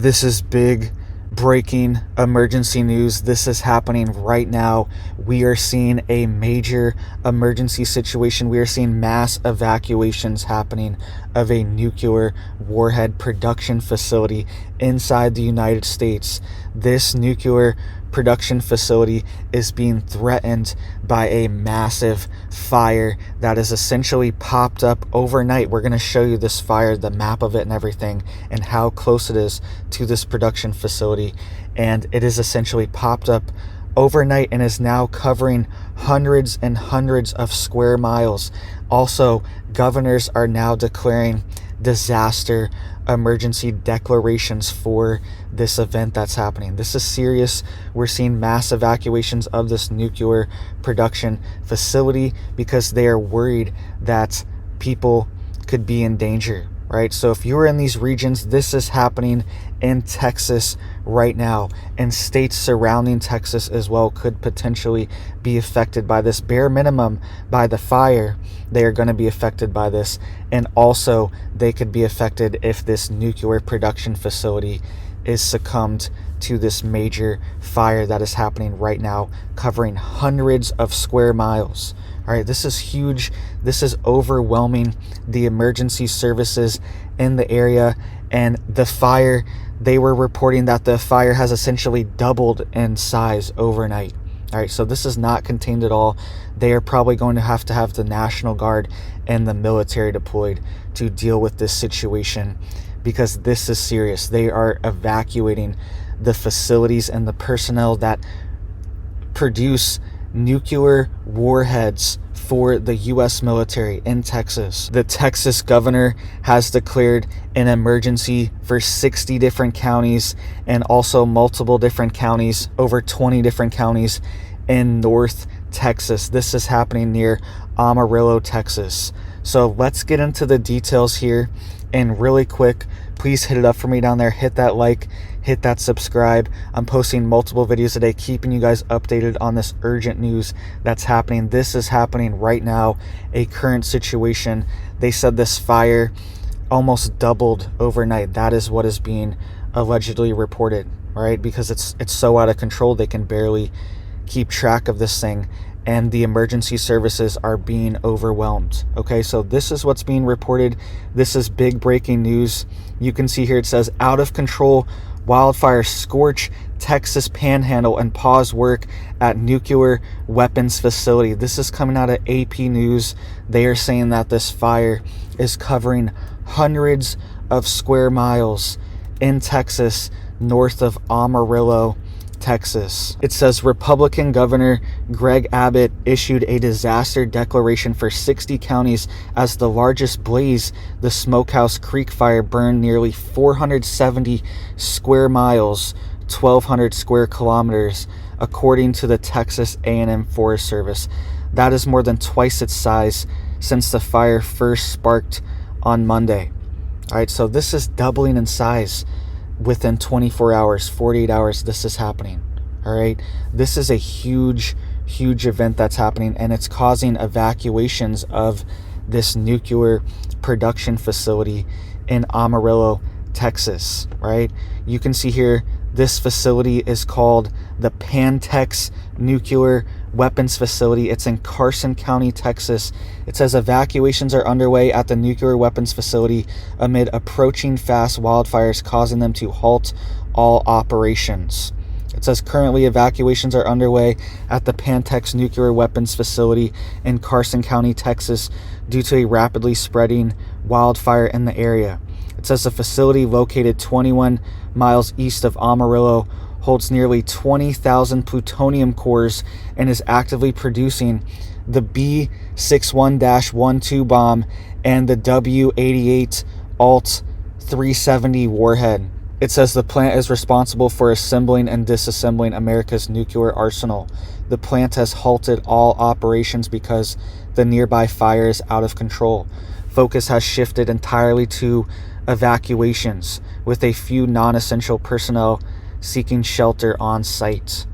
This is big breaking emergency news. This is happening right now. We are seeing a major emergency situation. We are seeing mass evacuations happening of a nuclear warhead production facility inside the United States. This nuclear production facility is being threatened by a massive fire that is essentially popped up overnight. We're going to show you this fire, the map of it and everything, and how close it is to this production facility. And it is essentially popped up overnight and is now covering hundreds and hundreds of square miles. Also, governors are now declaring disaster emergency declarations for this event that's happening. This is serious. We're seeing mass evacuations of this nuclear production facility because they are worried that people could be in danger, right? So if you're in these regions, this is happening in Texas right now, and states surrounding Texas as well could potentially be affected by this. Bare minimum, by the fire, they are going to be affected by this, and also they could be affected if this nuclear production facility is succumbed to this major fire that is happening right now, covering hundreds of square miles. All right, this is huge. This is overwhelming the emergency services in the area. And the fire, they were reporting that the fire has essentially doubled in size overnight. All right, so this is not contained at all. They are probably going to have the National Guard and the military deployed to deal with this situation because this is serious. They are evacuating the facilities and the personnel that produce nuclear warheads for the U.S. military in Texas. The Texas governor has declared an emergency for 60 different counties and also multiple different counties, over 20 different counties in North Texas. This is happening near Amarillo, Texas. So let's get into the details here. And really quick, please hit it up for me down there. Hit that like, hit that subscribe. I'm posting multiple videos a day, keeping you guys updated on this urgent news that's happening. This is happening right now, a current situation. They said this fire almost doubled overnight. That is what is being allegedly reported, right? Because it's so out of control, they can barely keep track of this thing, and the emergency services are being overwhelmed. Okay, so this is what's being reported. This is big breaking news. You can see here it says, out of control wildfires scorch Texas Panhandle and pause work at nuclear weapons facility. This is coming out of AP News. They are saying that this fire is covering hundreds of square miles in Texas, north of Amarillo, Texas. It says Republican Governor Greg Abbott issued a disaster declaration for 60 counties as the largest blaze, the Smokehouse Creek fire, burned nearly 470 square miles, 1,200 square kilometers, according to the Texas A&M Forest Service. That is more than twice its size since the fire first sparked on Monday. All right, so this is doubling in size within 24 hours, 48 hours. This is happening. All right, this is a huge event that's happening, and it's causing evacuations of this nuclear production facility in Amarillo, Texas. Right, you can see here this facility is called the Pantex Nuclear Weapons Facility. It's in Carson County, Texas. It says evacuations are underway at the nuclear weapons facility amid approaching fast wildfires, causing them to halt all operations. It says currently evacuations are underway at the Pantex Nuclear Weapons Facility in Carson County, Texas, due to a rapidly spreading wildfire in the area. It says the facility, located 21 miles east of Amarillo, holds nearly 20,000 plutonium cores and is actively producing the B-61-12 bomb and the W-88 Alt-370 warhead. It says the plant is responsible for assembling and disassembling America's nuclear arsenal. The plant has halted all operations because the nearby fire is out of control. Focus has shifted entirely to evacuations, with a few non-essential personnel seeking shelter on site.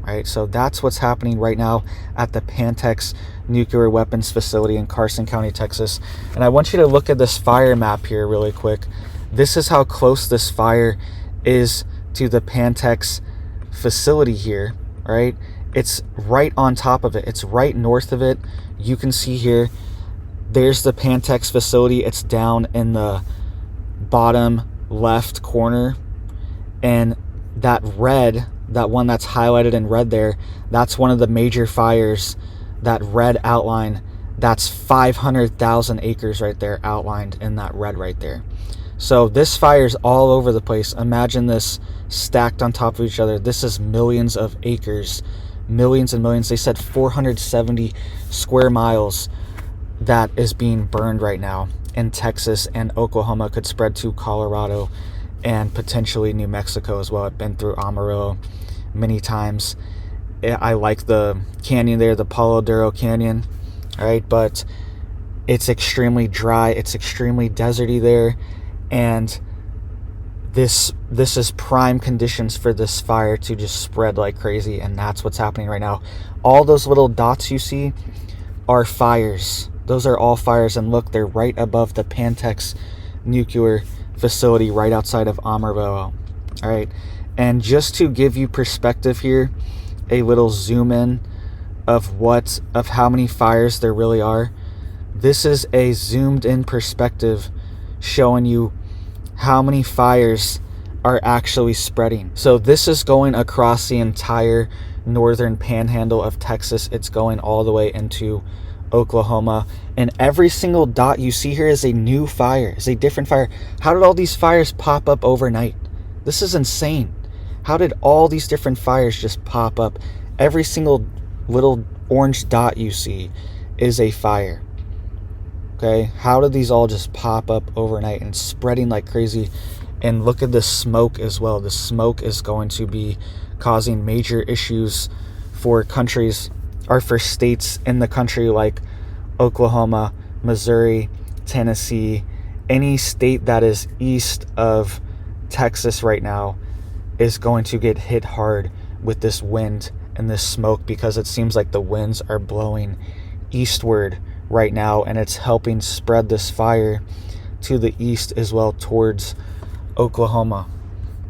Right, so that's what's happening right now at the Pantex Nuclear Weapons Facility in Carson County, Texas. And I want you to look at this fire map here really quick. This is how close this fire is to the Pantex facility here, right? It's right on top of it. It's right north of it. You can see here, there's the Pantex facility. It's down in the bottom left corner. And that red, that one that's highlighted in red there, that's one of the major fires. That red outline, that's 500,000 acres right there outlined in that red right there. So this fire's all over the place. Imagine this stacked on top of each other. This is millions of acres, millions and millions. They said 470 square miles that is being burned right now in Texas, and Oklahoma could spread to Colorado and potentially New Mexico as well. I've been through Amarillo many times. I like the canyon there, the Palo Duro Canyon, right? But it's extremely dry. It's extremely deserty there. And this is prime conditions for this fire to just spread like crazy. And that's what's happening right now. All those little dots you see are fires. Those are all fires. And look, they're right above the Pantex Nuclear Facility right outside of Amarillo. All right. And just to give you perspective here, a little zoom in of how many fires there really are. This is a zoomed in perspective showing you how many fires are actually spreading. So this is going across the entire northern panhandle of Texas. It's going all the way into Oklahoma, and every single dot you see here is a new fire, is a different fire. How did all these fires pop up overnight? This is insane. How did all these different fires just pop up? Every single little orange dot you see is a fire. Okay, how did these all just pop up overnight and spreading like crazy? And look at the smoke as well. The smoke is going to be causing major issues for countries, or for states in the country like Oklahoma, Missouri, Tennessee. Any state that is east of Texas right now is going to get hit hard with this wind and this smoke, because it seems like the winds are blowing eastward right now, and it's helping spread this fire to the east as well towards Oklahoma.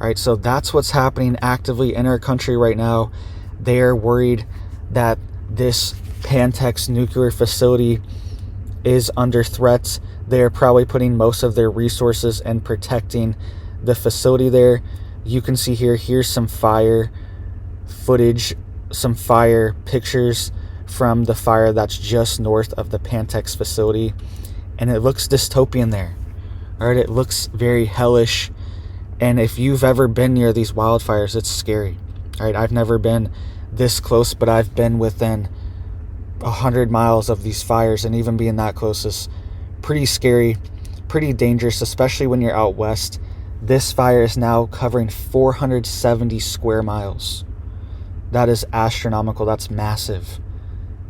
All right, so that's what's happening actively in our country right now. They are worried that this Pantex nuclear facility is under threat. They are probably putting most of their resources in protecting the facility there. You can see here's some fire footage, some fire pictures from the fire that's just north of the Pantex facility, and it looks dystopian there. All right, it looks very hellish, and if you've ever been near these wildfires, it's scary. All right, I've never been this close, but I've been within 100 miles of these fires, and even being that close is pretty scary, pretty dangerous, especially when you're out west. This fire is now covering 470 square miles. That is astronomical. That's massive.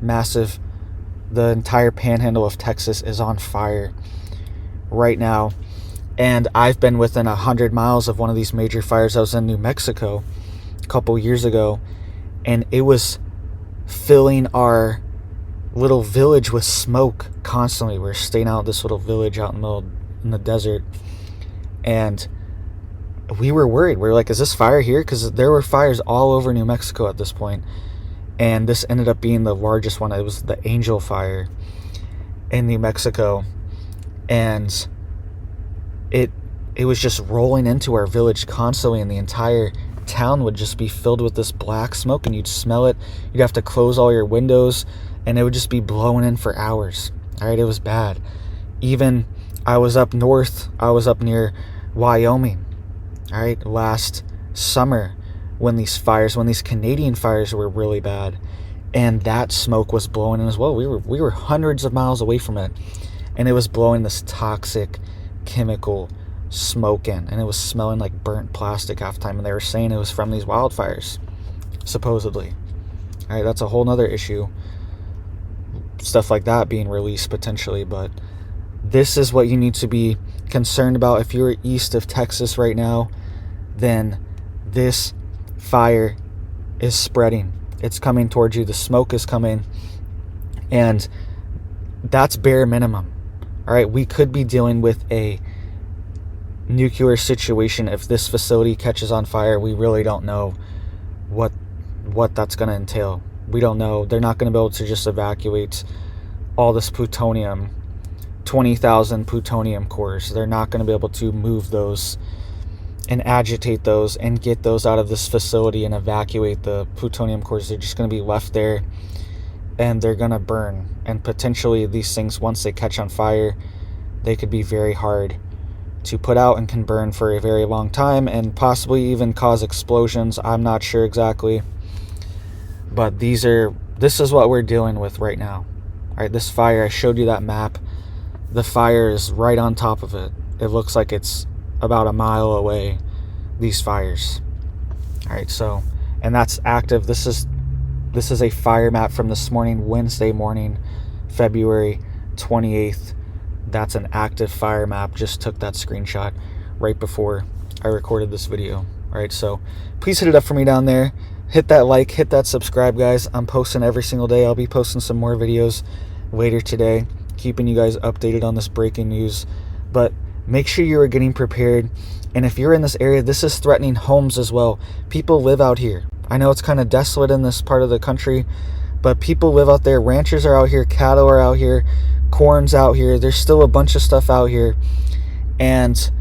Massive. The entire panhandle of Texas is on fire right now. And I've been within 100 miles of one of these major fires. I was in New Mexico a couple years ago, and it was filling our little village with smoke constantly. We were staying out in this little village out in the desert, and we were worried. We were like, is this fire here? Because there were fires all over New Mexico at this point, and this ended up being the largest one. It was the Angel Fire in New Mexico, and it was just rolling into our village constantly, and the entire town would just be filled with this black smoke, and you'd smell it. You'd have to close all your windows, and it would just be blowing in for hours. All right, it was bad. Even I was up north. I was up near Wyoming, all right, last summer when these Canadian fires were really bad, and that smoke was blowing in as well. We were hundreds of miles away from it, and it was blowing this toxic chemical smoke in, and it was smelling like burnt plastic half the time, and they were saying it was from these wildfires, supposedly. All right, that's a whole nother issue, stuff like that being released potentially, but this is what you need to be concerned about. If you're east of Texas right now, then this fire is spreading. It's coming towards you. The smoke is coming, and that's bare minimum. All right, we could be dealing with a nuclear situation, if this facility catches on fire, we really don't know what that's going to entail. We don't know. They're not going to be able to just evacuate all this plutonium, 20,000 plutonium cores. They're not going to be able to move those and agitate those and get those out of this facility and evacuate the plutonium cores. They're just going to be left there, and they're going to burn. And potentially these things, once they catch on fire, they could be very hard to put out and can burn for a very long time and possibly even cause explosions. I'm not sure exactly, but this is what we're dealing with right now. All right, this fire, I showed you that map. The fire is right on top of it. It looks like it's about a mile away, these fires. All right, so, and that's active. This is a fire map from this morning, Wednesday morning, February 28th. That's an active fire map. Just took that screenshot right before I recorded this video. All right, so please hit it up for me down there. Hit that like, hit that subscribe, guys. I'm posting every single day. I'll be posting some more videos later today, keeping you guys updated on this breaking news. But make sure you are getting prepared. And if you're in this area, this is threatening homes as well. People live out here. I know it's kind of desolate in this part of the country, but people live out there. Ranchers are out here. Cattle are out here. Corn's out here. There's still a bunch of stuff out here. And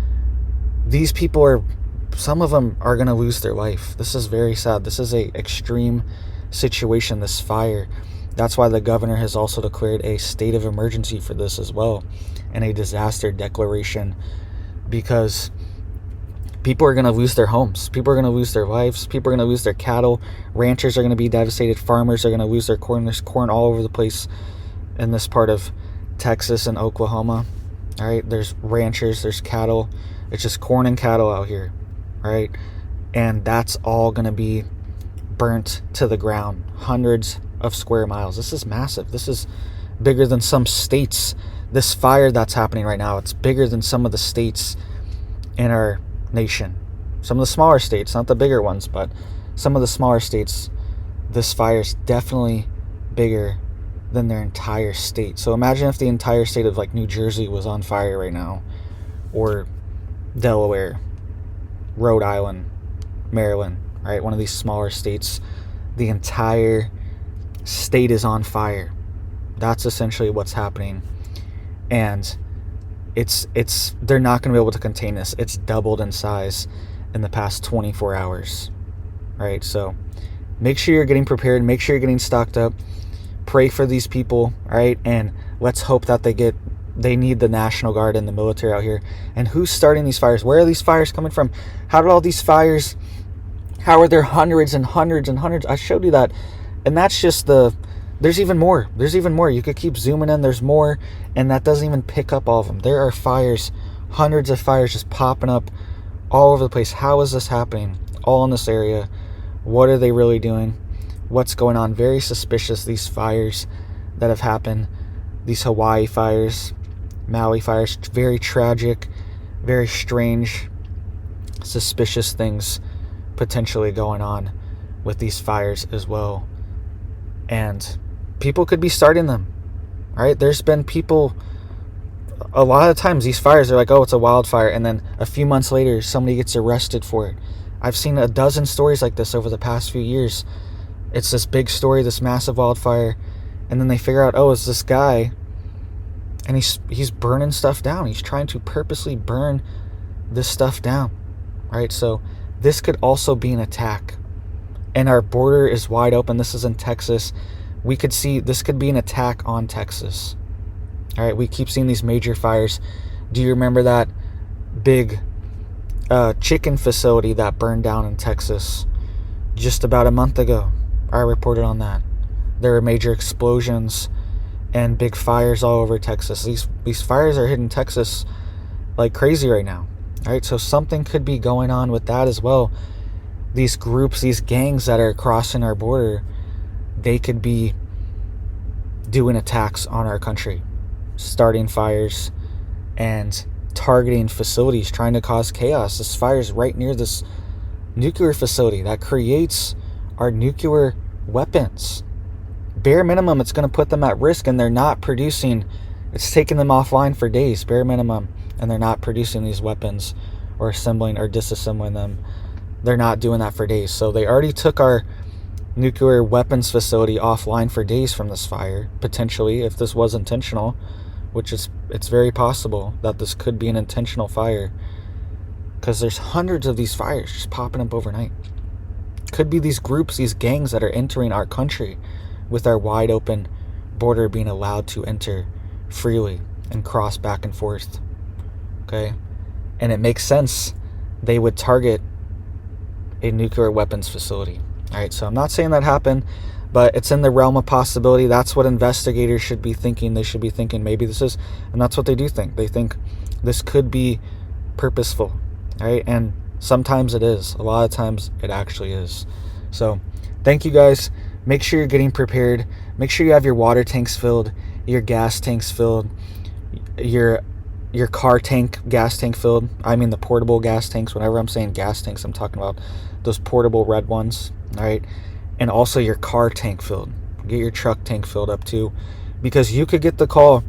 these people some of them are going to lose their life. This is very sad. This is a extreme situation, this fire. That's why the governor has also declared a state of emergency for this as well, and a disaster declaration, because people are going to lose their homes. People are going to lose their lives. People are going to lose their cattle. Ranchers are going to be devastated. Farmers are going to lose their corn. There's corn all over the place in this part of Texas and Oklahoma. All right, there's ranchers, there's cattle. It's just corn and cattle out here. All right, and that's all going to be burnt to the ground. Hundreds of square miles. This is massive. This is bigger than some states. This fire that's happening right now, it's bigger than some of the states in our nation. Some of the smaller states, not the bigger ones, but some of the smaller states, this fire is definitely bigger than their entire state. So imagine if the entire state of like New Jersey was on fire right now, or Delaware, Rhode Island, Maryland, right? One of these smaller states, the entire state is on fire. That's essentially what's happening. And they're not going to be able to contain this. It's doubled in size in the past 24 hours. Right? So make sure you're getting prepared. Make sure you're getting stocked up. Pray for these people. All right? And let's hope that they need the National Guard and the military out here. And who's starting these fires? Where are these fires coming from? How did all these fires, how are there hundreds and hundreds and hundreds? I showed you that. And that's just there's even more. There's even more. You could keep zooming in. There's more. And that doesn't even pick up all of them. There are fires, hundreds of fires just popping up all over the place. How is this happening? All in this area. What are they really doing? What's going on? Very suspicious, these fires that have happened. These Hawaii fires, Maui fires. Very tragic, very strange, suspicious things potentially going on with these fires as well. And people could be starting them, right? There's been people, a lot of times these fires are like, oh, it's a wildfire, and then a few months later somebody gets arrested for it. I've seen a dozen stories like this over the past few years. It's this big story, this massive wildfire, and then they figure out, oh, it's this guy, and he's burning stuff down. He's trying to purposely burn this stuff down, right? So this could also be an attack. And our border is wide open. This is in Texas. We could see this could be an attack on Texas. All right, we keep seeing these major fires. Do you remember that big chicken facility that burned down in Texas just about a month ago? I reported on that. There were major explosions and big fires all over Texas. These fires are hitting Texas like crazy right now. All right, so something could be going on with that as well. These groups, these gangs that are crossing our border, they could be doing attacks on our country, starting fires and targeting facilities, trying to cause chaos. This fire is right near this nuclear facility that creates our nuclear weapons. Bare minimum, it's going to put them at risk, and they're not producing. It's taking them offline for days, bare minimum, and they're not producing these weapons or assembling or disassembling them. They're not doing that for days. So they already took our nuclear weapons facility offline for days from this fire, potentially, if this was intentional, which it's very possible that this could be an intentional fire, because there's hundreds of these fires just popping up overnight. Could be these groups, these gangs that are entering our country with our wide open border being allowed to enter freely and cross back and forth. Okay? And it makes sense they would target a nuclear weapons facility. All right, so I'm not saying that happened, but it's in the realm of possibility. That's what investigators should be thinking. They should be thinking maybe this is, and that's what they do think. They think this could be purposeful, all right? And sometimes it is. A lot of times it actually is. So thank you guys. Make sure you're getting prepared. Make sure you have your water tanks filled, your gas tanks filled, your car tank, gas tank filled. I mean the portable gas tanks. Whenever I'm saying gas tanks, I'm talking about those portable red ones, all right? And also your car tank filled. Get your truck tank filled up too, because you could get the call,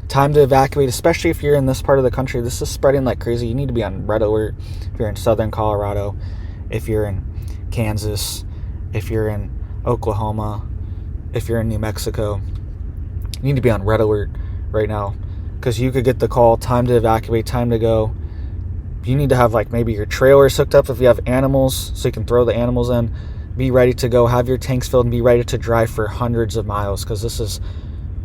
time to evacuate, especially if you're in this part of the country. This is spreading like crazy. You need to be on red alert if you're in southern Colorado, if you're in Kansas, if you're in Oklahoma, if you're in New Mexico. You need to be on red alert right now, because you could get the call, time to evacuate, time to go. You need to have like maybe your trailers hooked up if you have animals, so you can throw the animals in. Be ready to go, have your tanks filled, and be ready to drive for hundreds of miles, because this is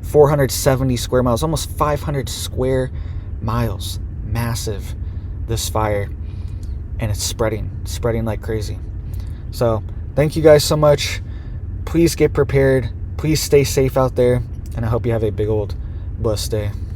470 square miles, almost 500 square miles. Massive, this fire. And it's spreading like crazy. So thank you guys so much. Please get prepared. Please stay safe out there. And I hope you have a big old blessed day.